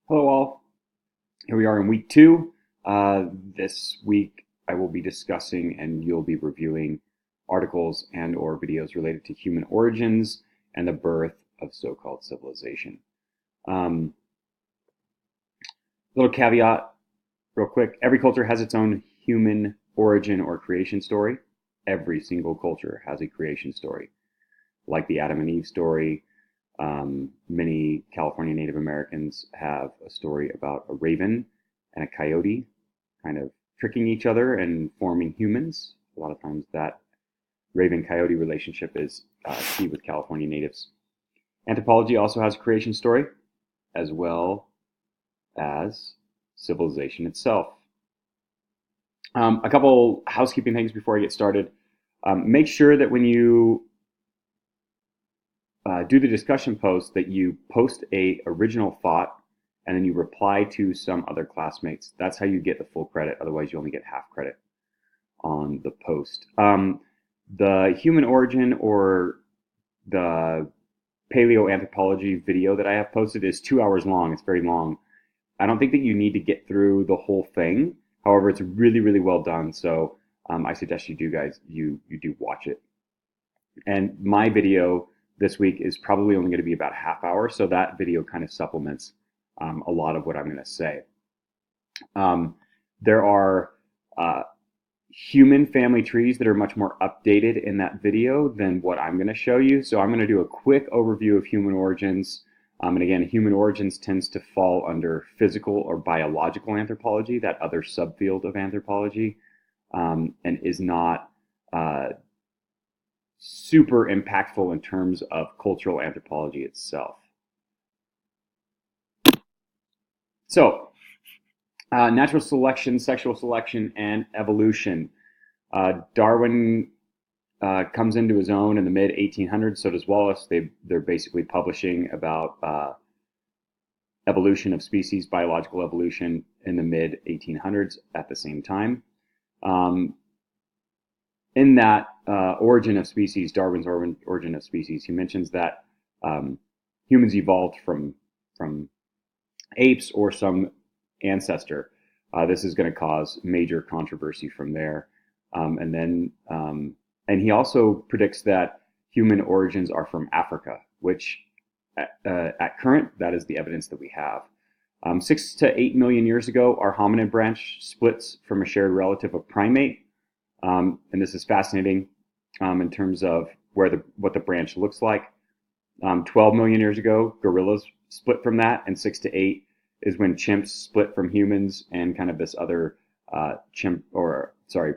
Hello all. Here we are in week two. This week I will be discussing and you'll be reviewing articles and or videos related to human origins and the birth of so-called civilization. Um, Little caveat real quick. Every culture has its own human origin or creation story. Every single culture has a creation story. Like the Adam and Eve story, many California Native Americans have a story about a raven and a coyote kind of tricking each other and forming humans. A lot of times that raven-coyote relationship is key with California natives. Anthropology also has a creation story, as well as civilization itself. A couple housekeeping things before I get started. Make sure that when you do the discussion post that you post a original thought and then you reply to some other classmates. That's how you get the full credit. Otherwise, you only get half credit on the post. The human origin or the paleoanthropology video that I have posted is 2 hours long. It's very long. I don't think that you need to get through the whole thing. However, it's really, really well done. So I suggest you do watch it. And my video this week is probably only going to be about a half hour, so that video kind of supplements a lot of what I'm going to say. There are human family trees that are much more updated in that video than what I'm going to show you. So I'm going to do a quick overview of human origins. And again, human origins tends to fall under physical or biological anthropology, that other subfield of anthropology, and is not super impactful in terms of cultural anthropology itself. So, natural selection, sexual selection, and evolution. Darwin comes into his own in the mid 1800s. So does Wallace. They're basically publishing about evolution of species, biological evolution, in the mid 1800s at the same time. In that origin of species, Darwin's origin of species, he mentions that humans evolved from apes or some ancestor. This is going to cause major controversy from there. And he also predicts that human origins are from Africa, which at current, that is the evidence that we have. 6 to 8 million years ago, our hominin branch splits from a shared relative of primate. And this is fascinating in terms of what the branch looks like. 12 million years ago, gorillas split from that, and 6 to 8 is when chimps split from humans and kind of this other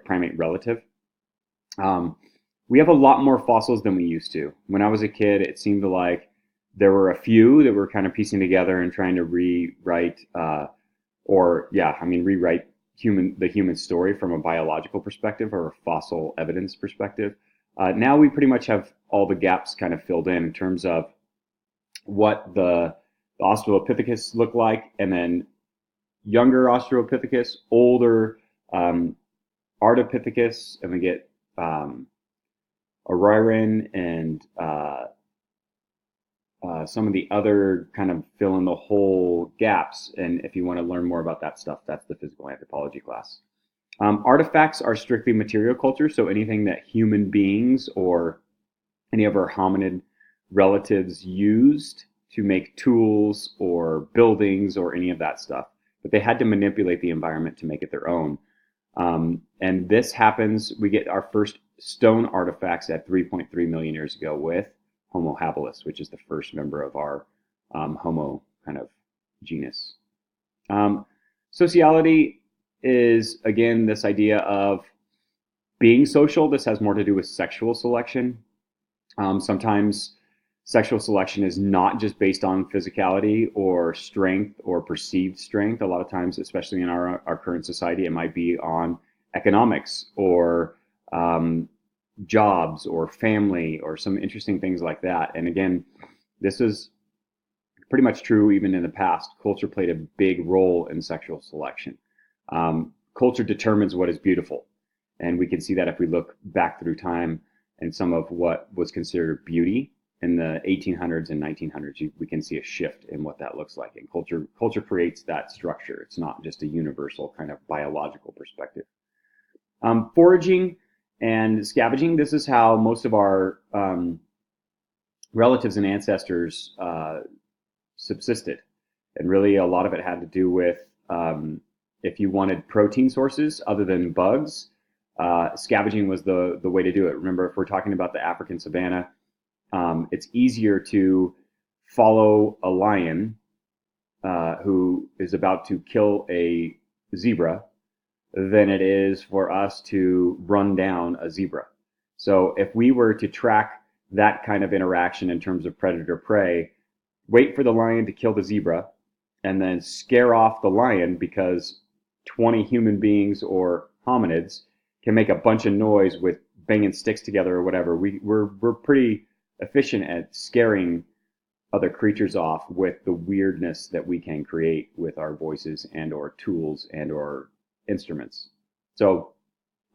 primate relative. We have a lot more fossils than we used to. When I was a kid, it seemed like there were a few that were kind of piecing together and trying to rewrite the human story from a biological perspective or a fossil evidence perspective. Now we pretty much have all the gaps kind of filled in terms of what the Australopithecus looked like, and then younger Australopithecus, older Ardipithecus, and we get Orion and some of the other kind of fill in the whole gaps. And if you want to learn more about that stuff, that's the physical anthropology class. Artifacts are strictly material culture, so anything that human beings or any of our hominid relatives used to make tools or buildings or any of that stuff. But they had to manipulate the environment to make it their own. And this happens, we get our first stone artifacts at 3.3 million years ago with Homo habilis, which is the first member of our Homo kind of genus. Sociality is, again, this idea of being social. This has more to do with sexual selection. Sometimes sexual selection is not just based on physicality or strength or perceived strength. A lot of times, especially in our current society, it might be on economics or jobs or family or some interesting things like that. And again, this is pretty much true even in the past. Culture played a big role in sexual selection. Culture determines what is beautiful. And we can see that if we look back through time and some of what was considered beauty in the 1800s and 1900s, we can see a shift in what that looks like. And culture creates that structure. It's not just a universal kind of biological perspective. Foraging and scavenging, this is how most of our relatives and ancestors subsisted. And really a lot of it had to do with if you wanted protein sources other than bugs, scavenging was the way to do it. Remember, if we're talking about the African savanna, it's easier to follow a lion who is about to kill a zebra than it is for us to run down a zebra. So if we were to track that kind of interaction in terms of predator-prey, wait for the lion to kill the zebra, and then scare off the lion because 20 human beings or hominids can make a bunch of noise with banging sticks together or whatever. We're pretty efficient at scaring other creatures off with the weirdness that we can create with our voices and or tools and or instruments. So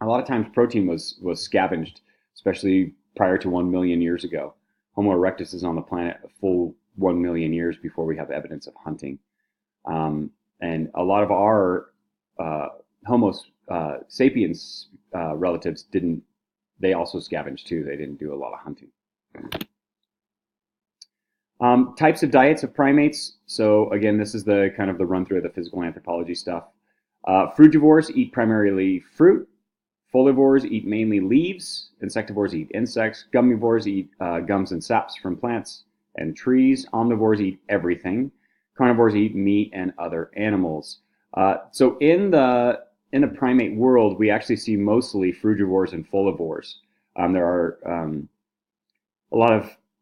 a lot of times protein was scavenged, especially prior to 1 million years ago. Homo erectus is on the planet a full 1 million years before we have evidence of hunting. And a lot of our Homo sapiens relatives they also scavenged too. They didn't do a lot of hunting. Types of diets of primates. So again, this is the kind of the run through of the physical anthropology stuff. Frugivores eat primarily fruit. Folivores eat mainly leaves. Insectivores eat insects. Gummivores eat gums and saps from plants and trees. Omnivores eat everything. Carnivores eat meat and other animals. So in the primate world, we actually see mostly frugivores and folivores. There are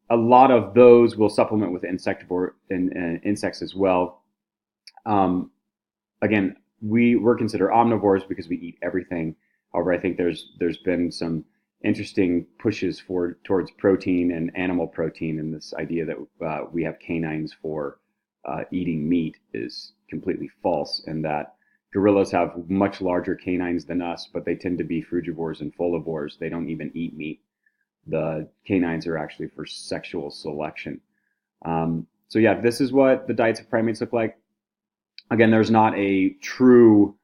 a lot of those will supplement with insectivore and insects as well. Again, we're considered omnivores because we eat everything. However, I think there's been some interesting pushes towards protein and animal protein, and this idea that we have canines for eating meat is completely false, and that gorillas have much larger canines than us, but they tend to be frugivores and folivores. They don't even eat meat. The canines are actually for sexual selection. So yeah, this is what the diets of primates look like. Again, there's not a true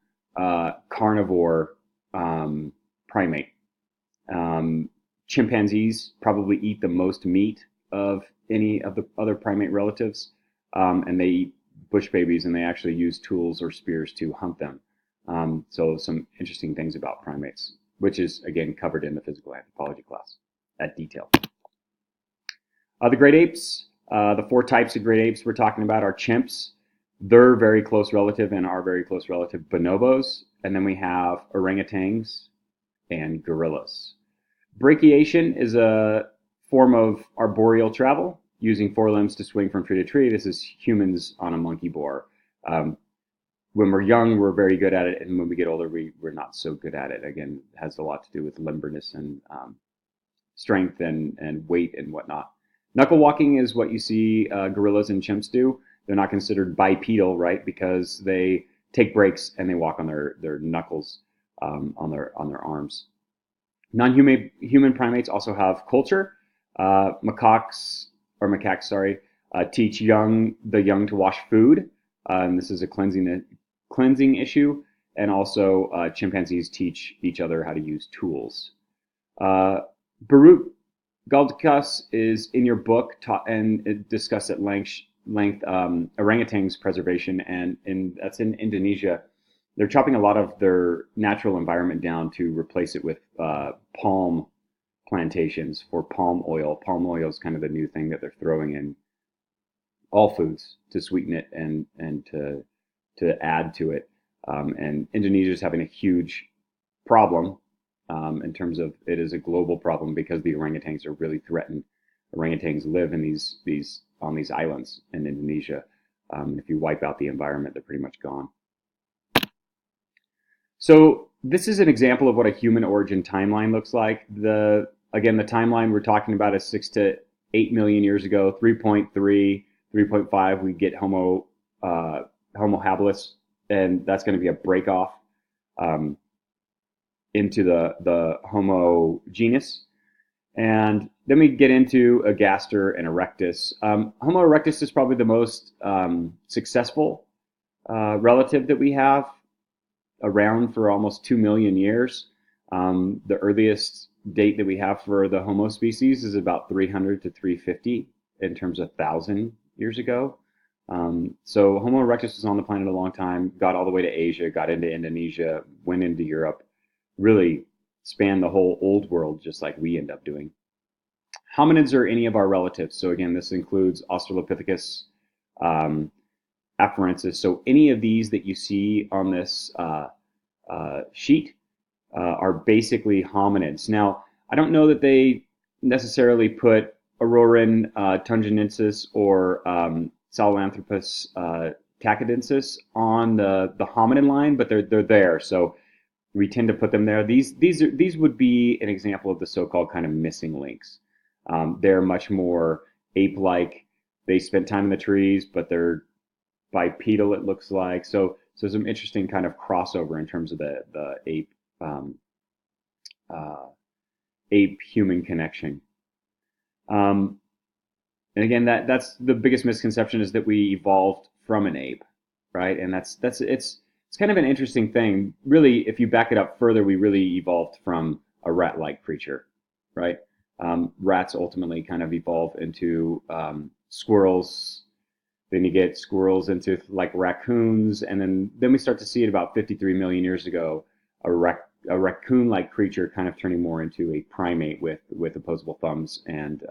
carnivore primate. Chimpanzees probably eat the most meat of any of the other primate relatives, and they eat bush babies, and they actually use tools or spears to hunt them. So some interesting things about primates, which is, again, covered in the physical anthropology class at detail. The great apes, the 4 types of great apes we're talking about are chimps. Their very close relative and our very close relative, bonobos. And then we have orangutans and gorillas. Brachiation is a form of arboreal travel, using 4 limbs to swing from tree to tree. This is humans on a monkey boar. When we're young, we're very good at it, and when we get older, we're not so good at it. Again, it has a lot to do with limberness and strength and weight and whatnot. Knuckle walking is what you see gorillas and chimps do. They're not considered bipedal, right, because they take breaks and they walk on their knuckles on their arms. Non-human primates also have culture. Macaques teach the young to wash food. And this is a cleansing issue. And also chimpanzees teach each other how to use tools. Barut Galdikas is in your book and discussed at length orangutans preservation, and that's in Indonesia. They're chopping a lot of their natural environment down to replace it with palm plantations for palm oil. Palm oil is kind of the new thing that they're throwing in all foods to sweeten it and to add to it. And Indonesia is having a huge problem in terms of it is a global problem because the orangutans are really threatened. Orangutans live in on these islands in Indonesia. If you wipe out the environment, they're pretty much gone. So this is an example of what a human origin timeline looks like. The timeline we're talking about is 6 to 8 million years ago. 3.3, 3.5, we get Homo habilis, and that's going to be a break off into the Homo genus. And then we get into Agaster and Erectus. Homo erectus is probably the most successful relative that we have, around for almost 2 million years. The earliest date that we have for the Homo species is about 300 to 350 in terms of 1,000 years ago. So Homo erectus was on the planet a long time, got all the way to Asia, got into Indonesia, went into Europe, really spanned the whole old world just like we end up doing. Hominids are any of our relatives. So again, this includes Australopithecus, um, afarensis. So any of these that you see on this sheet are basically hominids. Now, I don't know that they necessarily put Auroran tungenensis or Sahelanthropus cacadensis on the hominin line, but they're there. So we tend to put them there. These would be an example of the so-called kind of missing links. They're much more ape-like. They spend time in the trees, but they're bipedal, it looks like. So some interesting kind of crossover in terms of the um, uh, ape human connection. Um, and again, that's the biggest misconception, is that we evolved from an ape, right? And that's it's kind of an interesting thing. Really, if you back it up further, we really evolved from a rat-like creature, right? Rats ultimately kind of evolve into squirrels. Then you get squirrels into like raccoons, and then we start to see it about 53 million years ago, a raccoon-like creature kind of turning more into a primate with opposable thumbs and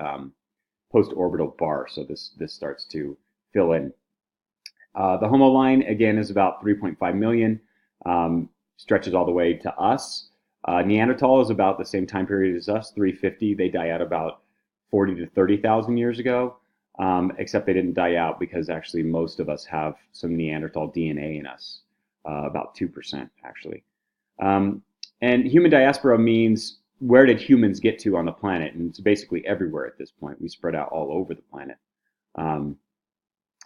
post-orbital bar. So this starts to fill in. The Homo line again is about 3.5 million, stretches all the way to us. Neanderthal is about the same time period as us, 350. They die out about 40 to 30,000 years ago. Except they didn't die out because actually most of us have some Neanderthal DNA in us, about 2% actually. And human diaspora means where did humans get to on the planet? And it's basically everywhere at this point. We spread out all over the planet. Um,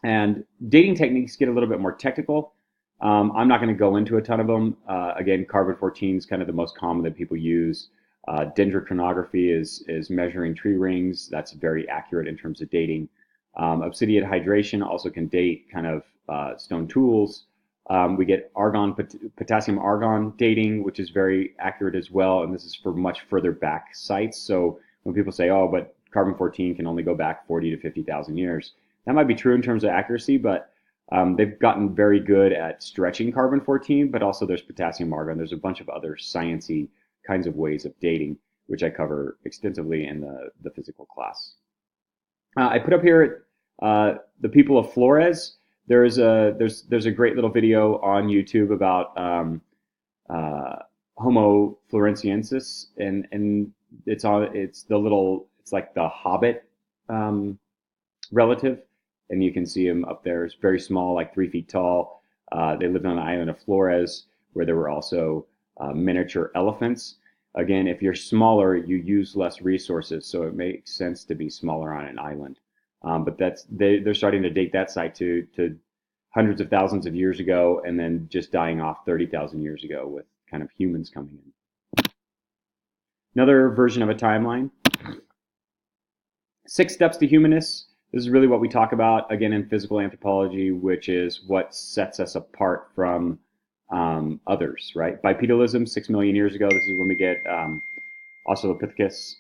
and dating techniques get a little bit more technical. I'm not going to go into a ton of them. Again, carbon-14 is kind of the most common that people use. Dendrochronography is measuring tree rings. That's very accurate in terms of dating. Obsidian hydration also can date kind of stone tools. We get potassium argon dating, which is very accurate as well. And this is for much further back sites. So when people say, oh, but carbon-14 can only go back 40 to 50,000 years, that might be true in terms of accuracy, but they've gotten very good at stretching carbon-14, but also there's potassium argon. There's a bunch of other sciencey kinds of ways of dating, which I cover extensively in the physical class. I put up here the people of Flores. There's a great little video on YouTube about Homo floresiensis, and it's like the Hobbit relative, and you can see him up there. It's very small, like 3 feet tall. They lived on the island of Flores, where there were also miniature elephants. Again, if you're smaller, you use less resources, so it makes sense to be smaller on an island. But they're starting to date that site to hundreds of thousands of years ago, and then just dying off 30,000 years ago with kind of humans coming in. Another version of a timeline. 6 steps to humanness. This is really what we talk about again in physical anthropology, which is what sets us apart from others, right? Bipedalism, 6 million years ago. This is when we get Australopithecus.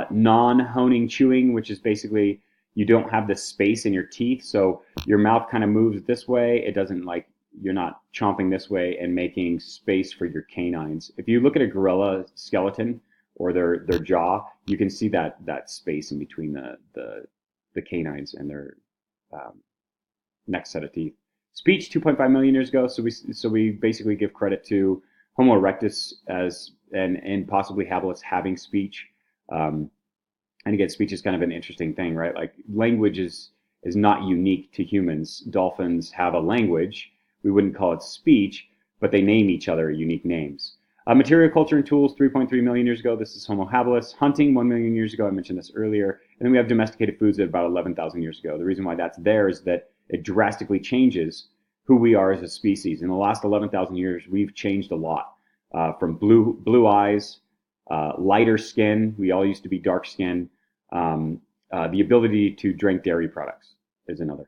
Non-honing chewing, which is basically you don't have the space in your teeth, so your mouth kind of moves this way. It doesn't like you're not chomping this way and making space for your canines. If you look at a gorilla skeleton or their jaw, you can see that space in between the canines and their next set of teeth. Speech, 2.5 million years ago. So we basically give credit to Homo erectus as and possibly habilis having speech. And again, speech is kind of an interesting thing, right? Like language is not unique to humans. Dolphins have a language. We wouldn't call it speech, but they name each other unique names. Material culture and tools, 3.3 million years ago. This is Homo habilis. Hunting, 1 million years ago. I mentioned this earlier. And then we have domesticated foods at about 11,000 years ago. The reason why that's there is that it drastically changes who we are as a species. In the last 11,000 years, we've changed a lot. From blue eyes lighter skin. We all used to be dark skin. The ability to drink dairy products is another.